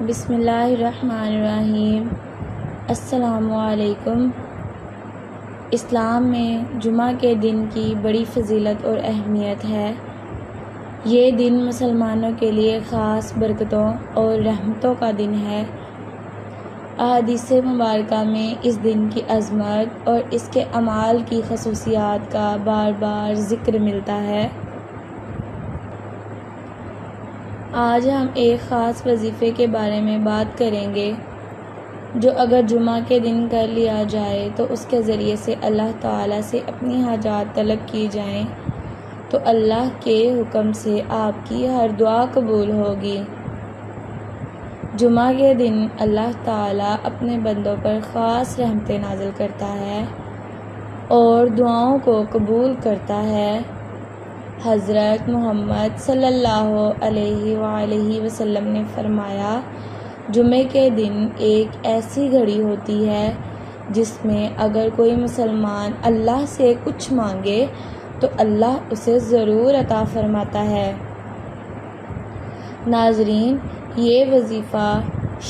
بسم اللہ الرحمن الرحیم۔ السلام علیکم۔ اسلام میں جمعہ کے دن کی بڑی فضیلت اور اہمیت ہے۔ یہ دن مسلمانوں کے لیے خاص برکتوں اور رحمتوں کا دن ہے۔ احادیث مبارکہ میں اس دن کی عظمت اور اس کے اعمال کی خصوصیات کا بار بار ذکر ملتا ہے۔ آج ہم ایک خاص وظیفے کے بارے میں بات کریں گے جو اگر جمعہ کے دن کر لیا جائے تو اس کے ذریعے سے اللہ تعالیٰ سے اپنی حاجات طلب کی جائیں تو اللہ کے حکم سے آپ کی ہر دعا قبول ہوگی۔ جمعہ کے دن اللہ تعالیٰ اپنے بندوں پر خاص رحمتیں نازل کرتا ہے اور دعاؤں کو قبول کرتا ہے۔ حضرت محمد صلی اللہ علیہ وآلہ وسلم نے فرمایا، جمعے کے دن ایک ایسی گھڑی ہوتی ہے جس میں اگر کوئی مسلمان اللہ سے کچھ مانگے تو اللہ اسے ضرور عطا فرماتا ہے۔ ناظرین، یہ وظیفہ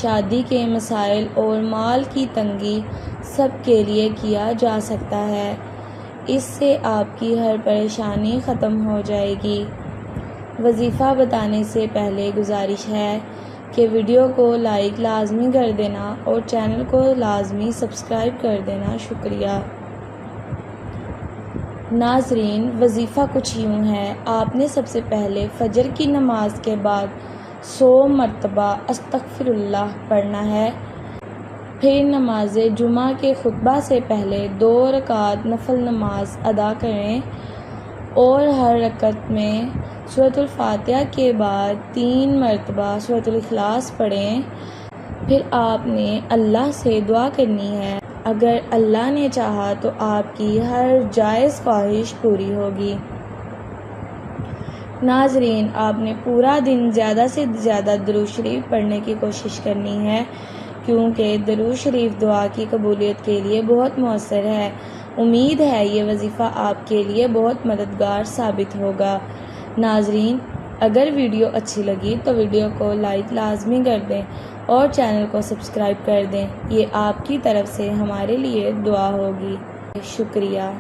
شادی کے مسائل اور مال کی تنگی سب کے لیے کیا جا سکتا ہے۔ اس سے آپ کی ہر پریشانی ختم ہو جائے گی۔ وظیفہ بتانے سے پہلے گزارش ہے کہ ویڈیو کو لائک لازمی کر دینا اور چینل کو لازمی سبسکرائب کر دینا۔ شکریہ۔ ناظرین، وظیفہ کچھ یوں ہے۔ آپ نے سب سے پہلے فجر کی نماز کے بعد 100 مرتبہ استغفر اللہ پڑھنا ہے۔ پھر نماز جمعہ کے خطبہ سے پہلے 2 رکعت نفل نماز ادا کریں اور ہر رکعت میں سورۃ الفاتحہ کے بعد 3 مرتبہ سورۃ الاخلاص پڑھیں۔ پھر آپ نے اللہ سے دعا کرنی ہے۔ اگر اللہ نے چاہا تو آپ کی ہر جائز خواہش پوری ہوگی۔ ناظرین، آپ نے پورا دن زیادہ سے زیادہ درود شریف پڑھنے کی کوشش کرنی ہے کیونکہ درود شریف دعا کی قبولیت کے لیے بہت مؤثر ہے۔ امید ہے یہ وظیفہ آپ کے لیے بہت مددگار ثابت ہوگا۔ ناظرین، اگر ویڈیو اچھی لگی تو ویڈیو کو لائک لازمی کر دیں اور چینل کو سبسکرائب کر دیں۔ یہ آپ کی طرف سے ہمارے لیے دعا ہوگی۔ شکریہ۔